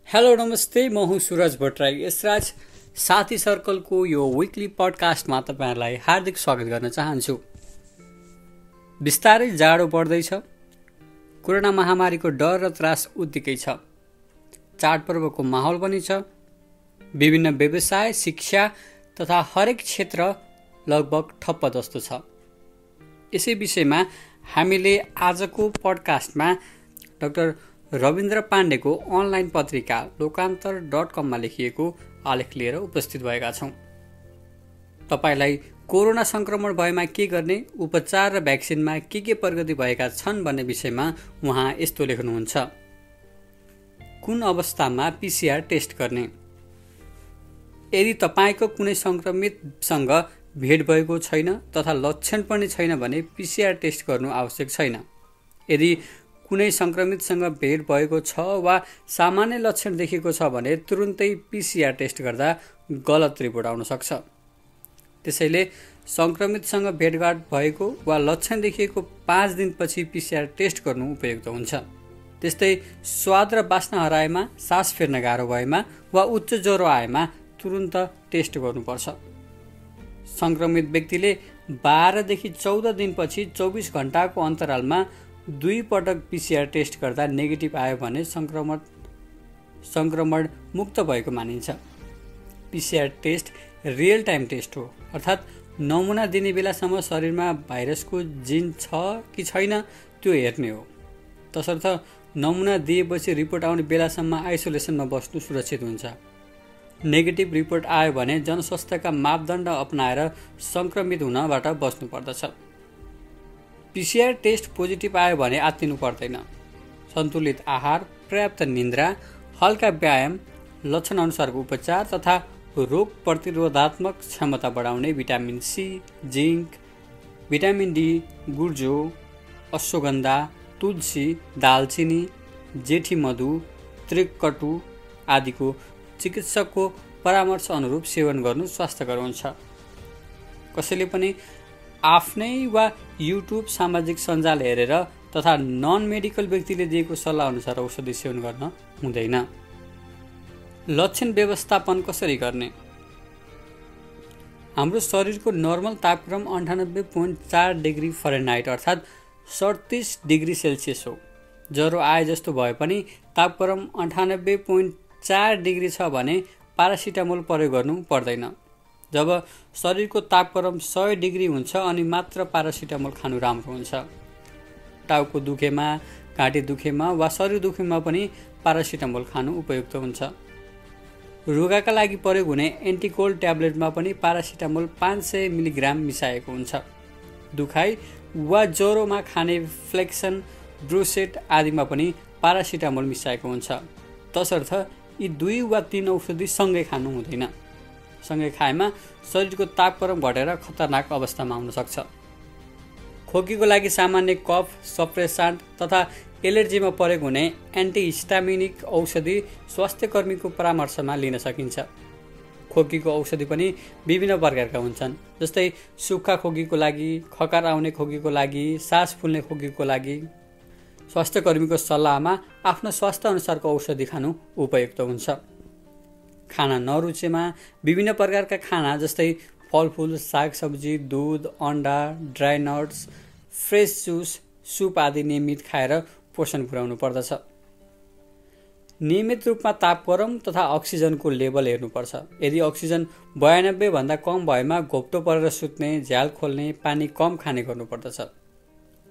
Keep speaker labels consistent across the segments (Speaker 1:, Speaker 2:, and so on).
Speaker 1: Hello नमस्ते, म हुँ सुरज भट्टराई। यसराज साथी सर्कलको यो विकली पडकास्टमा तपाईँहरूलाई हार्दिक स्वागत गर्न चाहन्छु। बिस्तारै जाडो बढ्दैछ। कोरोना महामारीको डर र त्रास उत्तिकै छ। चाडपर्वको माहौल पनि छ। विभिन्न व्यवसाय, शिक्षा तथा हरेक क्षेत्र लगभग ठप्प जस्तो छ। यसै विषयमा हामीले आजको पडकास्टमा डाक्टर रविन्द्र पाण्डेको अनलाइन पत्रिका लोकान्तर.com मा लेखिएको आलेख लिएर उपस्थित भएका छौँ। तपाईलाई कोरोना संक्रमण भएमा के गर्ने, उपचार र भ्याक्सिनमा के प्रगति भएका छन् भन्ने विषयमा उहाँ यस्तो लेख्नुहुन्छ। कुन अवस्थामा पीसीआर टेस्ट गर्ने? यदि तपाईको कुनै संक्रमितसँग भेट भएको छैन तथा लक्षण पनि छैन भने पीसीआर टेस्ट गर्नु आवश्यक छैन। यदि कुनै संक्रमितसँग भेट भएको छ वा सामान्य लक्षण देखेको छ भने तुरुन्तै पीसीआर टेस्ट गर्दा गलत रिपोर्ट आउन सक्छ। त्यसैले संक्रमितसँग भेटघाट भएको वा लक्षण देखिएको 5 दिनपछि पीसीआर टेस्ट गर्नु उपयुक्त हुन्छ। त्यस्तै स्वाद र बास्ना हराएमा, सास फेर्न गाह्रो भएमा वा उच्च ज्वरो आएमा तुरुन्त टेस्ट गर्नुपर्छ। संक्रमित व्यक्तिले 12 देखि 14 दिनपछि 24 घण्टाको अन्तरालमा 2 पटक पीसीआर टेस्ट गर्दा नेगेटिभ आयो भने संक्रमण मुक्त भएको मानिन्छ। PCR test real time test हो, अर्थात् नमुना दिने बेलासम्म शरीरमा भाइरसको जिन छ कि छैन त्यो हेर्ने हो। तसर्थ नमुना दिएपछि रिपोर्ट आउने बेलासम्म आइसोलेसनमा बस्नु सुरक्षित हुन्छ। नेगेटिभ रिपोर्ट आयो भने जनस्वास्थ्यका मापदण्ड अपनाएर संक्रमित हुनबाट बच्नु पर्दछ। पीसीआर टेस्ट पोजिटिभ आयो भने आत्तिनु पर्दैन। सन्तुलित आहार, पर्याप्त निन्द्रा, हल्का व्यायाम, लक्षण अनुसारको उपचार तथा रोग प्रतिरोधात्मक क्षमता बढाउने vitamin C, zinc, vitamin D, गुर्जो, अश्वगन्धा, तुलसी, दालचिनी, जेठी मधु, त्रिकटु आदिको चिकित्सकको परामर्श अनुरूप सेवन गर्नु स्वास्थ्यकर हुन्छ। कसैले पनि आफ्नै वा युट्युब, सामाजिक सञ्जाल हेरेर तथा नन मेडिकल व्यक्तिले दिएको सल्लाह अनुसार औषधि सेवन गर्न हुँदैन। लक्षण व्यवस्थापन कसरी गर्ने? हाम्रो शरीरको नर्मल तापक्रम 98.4 डिग्री फरेनहाइट अर्थात् 37 डिग्री सेल्सियस हो। ज्वरो आए जस्तो भए पनि तापक्रम 98.4 डिग्री छ भने पारासिटामोल प्रयोग गर्नु पर्दैन। जब शरीरको तापक्रम 100 डिग्री हुन्छ अनि मात्र पारासिटामोल खानु राम्रो हुन्छ। टाउको दुखेमा, घाँटी दुखेमा वा शरीर दुखेमा पनि पारासिटामोल खानु उपयुक्त हुन्छ। रुगाका लागि प्रयोग हुने एन्टिकोल्ड ट्याब्लेटमा पनि पारासिटामोल 500 मिलिग्राम मिसाएको हुन्छ। दुखाइ वा ज्वरोमा खाने फ्लेक्सन, ब्रुसेट आदिमा पनि पारासिटामोल मिसाएको हुन्छ। तसर्थ यी 2 वा 3 औषधि सँगै खानु हुँदैन। सँगै खाएमा शरीरको तापक्रम घटेर खतरनाक अवस्थामा आउन सक्छ। खोकीको लागि सामान्य कफ सप्रेसान्ट तथा एलर्जीमा प्रयोग हुने एन्टिहिस्टामिनिक औषधि स्वास्थ्यकर्मीको परामर्शमा लिन सकिन्छ। खोकीको औषधि पनि विभिन्न प्रकारका हुन्छन्, जस्तै सुक्खा खोकीको लागि, खकार आउने खोकीको लागि, सास फुल्ने खोकीको लागि। स्वास्थ्यकर्मीको सल्लाहमा आफ्नो स्वास्थ्य अनुसारको औषधि खानु उपयुक्त हुन्छ। खाना नरुचेमा विभिन्न प्रकारका खाना जस्तै फलफुल, सागसब्जी, दूध, अन्डा, dry nuts, fresh juice, soup आदि नियमित खाएर पोषण पुर्याउनु पर्दछ। नियमित रूपमा तापक्रम तथा अक्सिजनको लेभल हेर्नुपर्छ। यदि अक्सिजन 92 भन्दा कम भएमा घोप्टो परेर सुत्ने, झ्याल खोल्ने, पानी कम खाने गर्नुपर्दछ।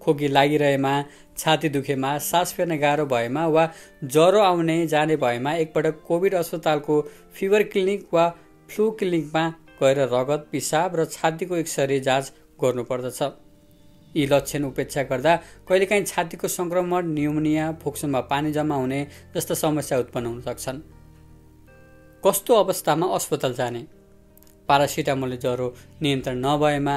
Speaker 1: खोकी लागिरहेमा, छाती दुखेमा, सास फेर्न गाह्रो भएमा वा ज्वरो आउने जाने भएमा एकपटक कोभिड अस्पतालको फिभर क्लिनिक वा फ्लू क्लिनिकमा गएर रगत, पिसाब र छातीको एक्सरे जाँच गर्नुपर्दछ। यी लक्षण उपेक्षा गर्दा कहिलेकाहीँ छातीको संक्रमण, न्युमोनिया, फोक्सोमा पानी जम्मा हुने जस्ता समस्या उत्पन्न हुन सक्छन्। कस्तो अवस्थामा अस्पताल जाने? पारासिटामोलले ज्वरो नियन्त्रण नभएमा,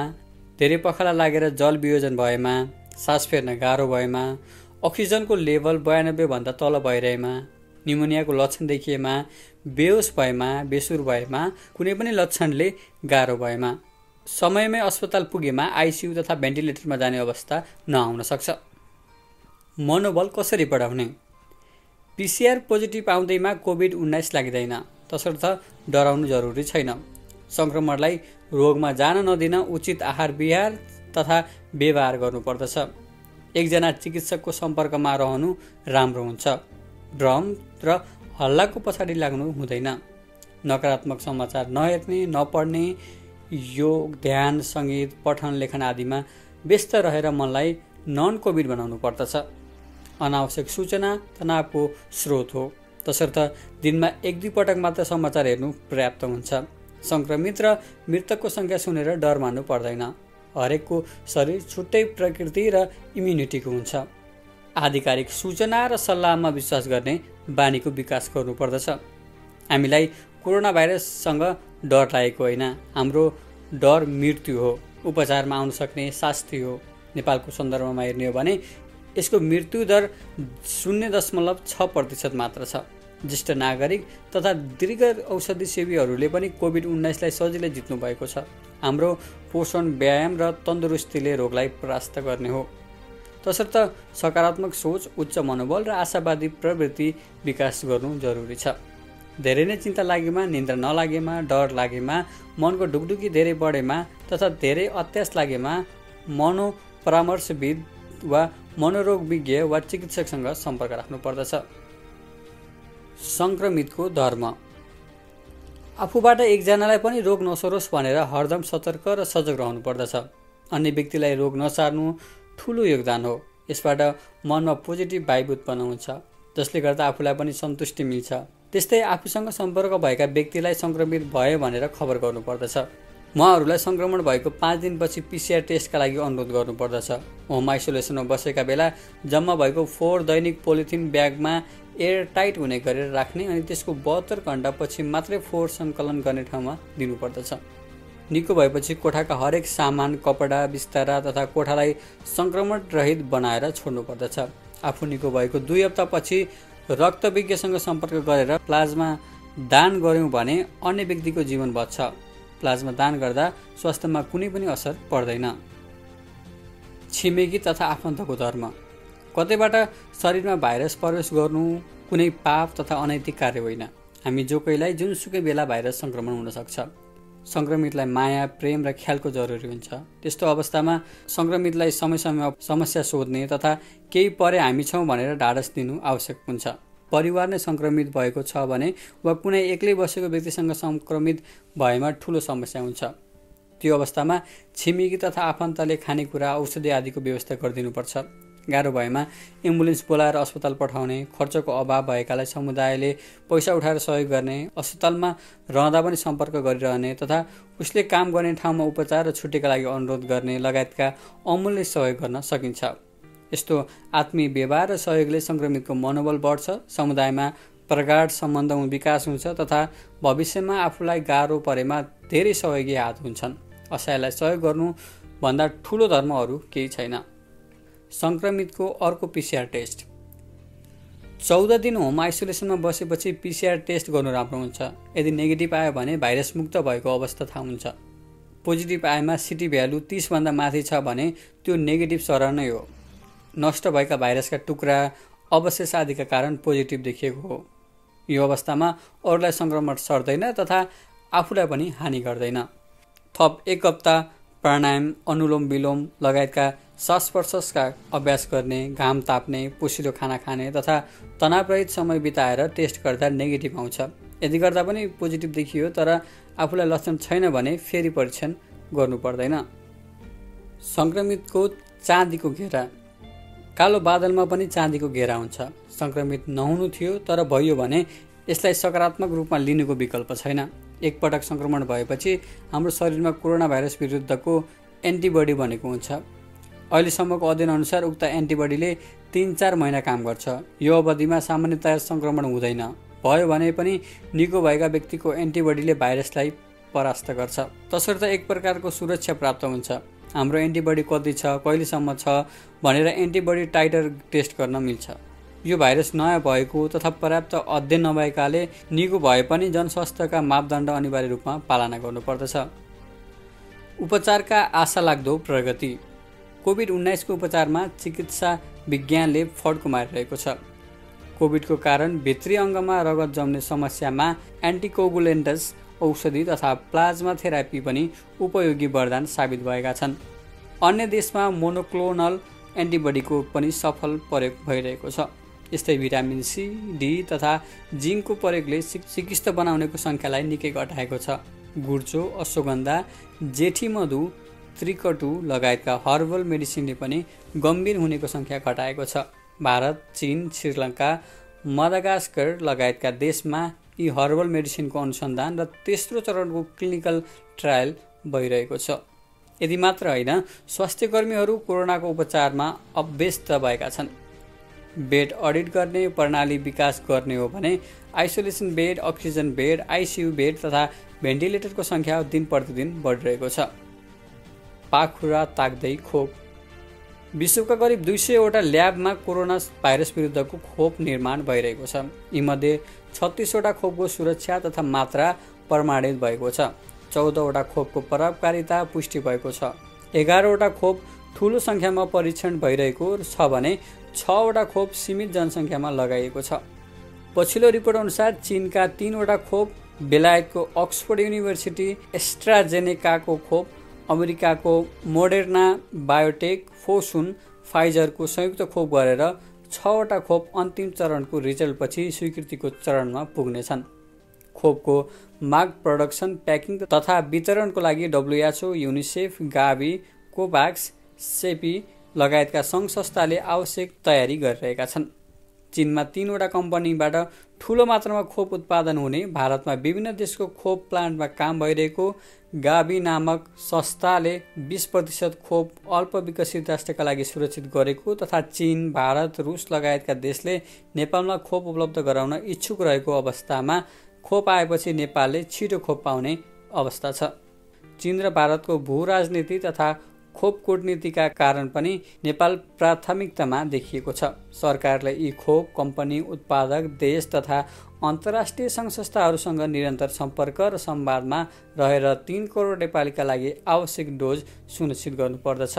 Speaker 1: धेरै पखाला लागेर जल वियोजन भएमा, सास फेर्न गाह्रो भएमा, अक्सिजनको लेभल 92 भन्दा तल भइरहेमा, न्युमोनियाको लक्षण देखिएमा, बेहोस भएमा, बेसुर भएमा, कुनै पनि लक्षणले गाह्रो भएमा, समयमै अस्पताल पुगेमा आइसियु तथा भेन्टिलेटरमा जाने अवस्था नआउन सक्छ। मनोबल कसरी बढाउने? PCR पोजिटिभ आउँदैमा कोभिड-19 लाग्दैन, तसर्थ डराउनु जरुरी छैन। संक्रमणलाई रोगमा जान नदिन उचित आहार विहार तथा व्यवहार गर्नुपर्दछ। एकजना चिकित्सकको सम्पर्कमा रहनु राम्रो हुन्छ। भ्रम र हल्लाको पछाडि लाग्नु हुँदैन। नकारात्मक समाचार नहेर्ने, नपढ्ने, योग, ध्यान, सङ्गीत, पठन, लेखन आदिमा व्यस्त रहेर मनलाई नन कोभिड बनाउनु पर्दछ। अनावश्यक सूचना तनावको स्रोत हो, तसर्थ दिनमा 1-2 पटक मात्र समाचार हेर्नु पर्याप्त हुन्छ। संक्रमित र मृतकको सङ्ख्या सुनेर डर मान्नु पर्दैन। हरेकको शरीर छुट्टै प्रकृति र इम्युनिटीको हुन्छ। आधिकारिक सूचना र सल्लाहमा विश्वास गर्ने बानीको विकास गर्नुपर्दछ। हामीलाई कोरोना भाइरससँग डर लागेको होइन, हाम्रो डर मृत्यु हो, उपचारमा आउन सक्ने शास्ति हो। नेपालको सन्दर्भमा हेर्ने हो भने यसको मृत्यु दर 0.6% मात्र छ। ज्येष्ठ नागरिक तथा दीर्घ औषधि सेवीहरूले पनि कोभिड-19लाई सजिलै जित्नु भएको छ। हाम्रो पोषण, व्यायाम र तन्दुरुस्तीले रोगलाई परास्त गर्ने हो। तसर्थ सकारात्मक सोच, उच्च मनोबल र आशावादी प्रवृत्ति विकास गर्नु जरुरी छ। धेरै नै चिन्ता लागेमा, निन्द्रा नलागेमा, डर लागेमा, मनको ढुकढुकी धेरै बढेमा तथा धेरै अत्यास लागेमा मनोपरामर्शविद वा मनोरोग विज्ञ वा चिकित्सकसँग सम्पर्क राख्नुपर्दछ। संक्रमितको धर्म। आफूबाट एकजनालाई पनि रोग नसरोस् भनेर हरदम सतर्क र सजग रहनुपर्दछ। अन्य व्यक्तिलाई रोग नसार्नु ठुलो योगदान हो। यसबाट मनमा पोजिटिभ भाइब उत्पन्न हुन्छ, जसले गर्दा आफूलाई पनि सन्तुष्टि मिल्छ। त्यस्तै आफूसँग सम्पर्क भएका व्यक्तिलाई संक्रमित भयो भनेर खबर गर्नुपर्दछ। उहाँहरूलाई संक्रमण भएको 5 दिनपछि PCR टेस्टका लागि अनुरोध गर्नुपर्दछ। होम आइसोलेसनमा बसेका बेला जम्मा भएको 4 दैनिक पोलिथिन ब्यागमा एयर टाइट हुने गरेर राख्ने अनि त्यसको 72 घण्टापछि मात्रै फोहोर सङ्कलन गर्ने ठाउँमा दिनुपर्दछ। निको भएपछि कोठाका हरेक सामान, कपडा, बिस्तारा तथा कोठालाई संक्रमण रहित बनाएर छोड्नुपर्दछ। आफू निको भएको 2 हप्तापछि रक्तविज्ञसँग सम्पर्क गरेर प्लाज्मा दान गर्यौँ भने अन्य व्यक्तिको जीवन बच्छ। प्लाज्मा दान गर्दा स्वास्थ्यमा कुनै पनि असर पर्दैन। छिमेकी तथा आफन्तको धर्म। कतैबाट शरीरमा भाइरस प्रवेश गर्नु कुनै पाप तथा अनैतिक कार्य होइन। हामी जो कोहीलाई जुनसुकै बेला भाइरस सङ्क्रमण हुन सक्छ। संक्रमितलाई माया, प्रेम र ख्यालको जरुरी हुन्छ। त्यस्तो अवस्थामा संक्रमितलाई समय समयमा समस्या सोध्ने तथा केही परे हामी छौँ भनेर ढाडस दिनु आवश्यक हुन्छ। परिवार नै संक्रमित भएको छ भने वा कुनै एक्लै बसेको व्यक्तिसँग संक्रमित भएमा ठुलो समस्या हुन्छ। त्यो अवस्थामा छिमेकी तथा आफन्तले खानेकुरा, औषधि आदिको व्यवस्था गरिदिनुपर्छ। गाह्रो भएमा एम्बुलेन्स बोलाएर अस्पताल पठाउने, खर्चको अभाव भएकालाई समुदायले पैसा उठाएर सहयोग गर्ने, अस्पतालमा रहँदा पनि सम्पर्क गरिरहने तथा उसले काम गर्ने ठाउँमा उपचार र छुट्टीका लागि अनुरोध गर्ने लगायतका अमूल्य सहयोग गर्न सकिन्छ। यस्तो आत्मीय व्यवहार र सहयोगले संक्रमितको मनोबल बढ्छ, समुदायमा प्रगाढ सम्बन्ध विकास हुन्छ तथा भविष्यमा आफूलाई गाह्रो परेमा धेरै सहयोगी हात हुन्छन्। असहायलाई सहयोग गर्नु भन्दा ठुलो धर्म अरू केही छैन। संक्रमितको अर्को PCR टेस्ट। 14 दिन होम आइसोलेसनमा बसेपछि PCR टेस्ट गर्नु राम्रो हुन्छ। यदि नेगेटिभ आयो भने भाइरस मुक्त भएको अवस्था थाहा हुन्छ। पोजिटिभ आएमा CT भ्यालु 30 भन्दा माथि छ भने त्यो नेगेटिभ सरह नै हो। नष्ट भएका भाइरसका टुक्रा, अवशेष आदिका कारण पोजिटिभ देखिएको हो। यो अवस्थामा अरूलाई संक्रमण सर्दैन तथा आफूलाई पनि हानि गर्दैन। थप 1 हप्ता प्राणायाम, अनुलोम विलोम लगायतका श्वास प्रश्वासका अभ्यास गर्ने, घाम ताप्ने, पोसिलो खाना खाने तथा तनावरहित समय बिताएर टेस्ट गर्दा नेगेटिभ आउँछ। यदि गर्दा पनि पोजिटिभ देखियो तर आफूलाई लक्षण छैन भने फेरि परीक्षण गर्नु पर्दैन। संक्रमितको चाँदीको घेरा। कालो बादलमा पनि चाँदीको घेरा हुन्छ। संक्रमित नहुनु थियो तर भयो भने यसलाई सकारात्मक रूपमा लिनुको विकल्प छैन। एकपटक संक्रमण भएपछि हाम्रो शरीरमा कोरोना भाइरस विरुद्धको एन्टिबडी बनेको हुन्छ। अहिलेसम्मको अध्ययन अनुसार उक्त एन्टिबडीले 3-4 महिना काम गर्छ। यो अवधिमा सामान्यतया संक्रमण हुँदैन। भयो भने पनि निको भएका व्यक्तिको एन्टिबडीले भाइरसलाई परास्त गर्छ। तसर्थ एक प्रकारको सुरक्षा प्राप्त हुन्छ। हाम्रो एन्टिबडी कति छ, कहिलेसम्म छ भनेर एन्टिबडी टाइटर टेस्ट गर्न मिल्छ। यो भाइरस नयाँ भएको तथा पर्याप्त अध्ययन नभएकाले निको भए पनि जनस्वास्थ्यका मापदण्ड अनिवार्य रूपमा पालना गर्नुपर्दछ। उपचारका आशा लाग्दो प्रगति। कोभिड-19 को उपचारमा चिकित्सा विज्ञानले फड्को मारिरहेको छ। कोभिडको कारण भित्री अङ्गमा रगत जम्ने समस्यामा एन्टिकोगुलेन्ट्स औषधि तथा प्लाज्मा थेरापी पनि उपयोगी वरदान साबित भएका छन्। अन्य देशमा मोनोक्लोनल एन्टिबडीको पनि सफल प्रयोग भइरहेको छ। यस्तै भिटामिन सी, डी तथा जिङ्कको प्रयोगले चिकित्सा बनाउनेको सङ्ख्यालाई निकै घटाएको छ। गुर्चो, अश्वगन्धा, जेठी मधु, त्रिकटु लगायतका हर्बल मेडिसिनले पनि गम्भीर हुनेको सङ्ख्या घटाएको छ। भारत, चीन, श्रीलङ्का, मदागास्कर लगायतका देशमा यी हर्बल मेडिसिनको अनुसन्धान र तेस्रो चरणको क्लिनिकल ट्रायल भइरहेको छ। यति मात्र होइन, स्वास्थ्यकर्मीहरू कोरोनाको उपचारमा अभ्यस्त भएका छन्। बेड अडिट गर्ने प्रणाली विकास गर्ने हो भने isolation bed, oxygen bed, ICU bed तथा भेन्टिलेटरको सङ्ख्या दिन प्रतिदिन बढिरहेको छ। पाखुरा ताक्दै खोप। विश्वका करिब 200वटा ल्याबमा कोरोना भाइरस विरुद्धको खोप निर्माण भइरहेको छ। यीमध्ये 36वटा खोपको सुरक्षा तथा मात्रा प्रमाणित भएको छ। 14वटा खोपको प्रभावकारिता पुष्टि भएको छ। 11वटा खोप ठुलो सङ्ख्यामा परीक्षण भइरहेको छ भने 6वटा खोप सीमित जनसङ्ख्यामा लगाइएको छ। पछिल्लो रिपोर्ट अनुसार चीनका 3वटा खोप, बेलायतको अक्सफोर्ड युनिभर्सिटी एस्ट्राजेनेकाको खोप, अमेरिकाको मोडेर्ना बायोटेक, फोसुन, फाइजरको संयुक्त खोप गरेर 6वटा खोप अन्तिम चरणको रिजल्टपछि स्वीकृतिको चरणमा पुग्नेछन्। खोपको माग, प्रोडक्सन, प्याकिङ तथा वितरणको लागि WHO, युनिसेफ, गाभी, कोभ्याक्स, सेपी लगायतका सङ्घ संस्थाले आवश्यक तयारी गरिरहेका छन्। चीनमा 3वटा कम्पनीबाट ठुलो मात्रामा खोप उत्पादन हुने, भारतमा विभिन्न देशको खोप प्लान्टमा काम भइरहेको गाभी नामक संस्थाले 20% खोप अल्प विकसित राष्ट्रका लागि सुरक्षित गरेको तथा चीन, भारत, रुस लगायतका देशले नेपालमा खोप उपलब्ध गराउन इच्छुक रहेको अवस्थामा खोप आएपछि नेपालले छिटो खोप पाउने अवस्था छ। चीन र भारतको भू राजनीति तथा खोप कूटनीतिका कारण पनि नेपाल प्राथमिकतामा देखिएको छ। सरकारले यी खोप कम्पनी, उत्पादक देश तथा अन्तर्राष्ट्रिय सङ्घ संस्थाहरूसँग निरन्तर सम्पर्क र संवादमा रहेर 3 करोड नेपालीका लागि आवश्यक डोज सुनिश्चित गर्नुपर्दछ।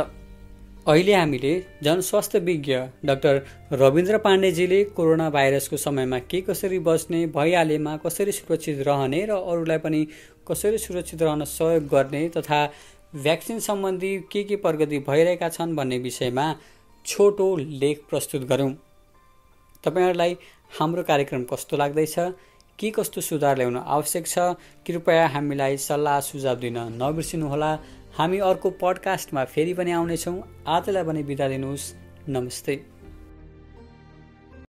Speaker 1: अहिले हामीले जनस्वास्थ्य विज्ञ डाक्टर रविन्द्र पाण्डेजीले कोरोना भाइरसको समयमा के कसरी बच्ने, भइहालेमा कसरी सुरक्षित रहने र अरूलाई पनि कसरी सुरक्षित रहन सहयोग गर्ने तथा भ्याक्सिन सम्बन्धी के प्रगति भइरहेका छन् भन्ने विषयमा छोटो लेख प्रस्तुत गऱ्यौँ। तपाईहरुलाई हाम्रो कार्यक्रम कस्तो लाग्दैछ, के कस्तो सुधार ल्याउन आवश्यक छ, कृपया हामीलाई सल्लाह सुझाव दिन नबिर्सिनुहोला। हामी अर्को पडकास्टमा फेरि पनि आउनेछौँ। आजलाई पनि बिदा दिनुहोस्। नमस्ते।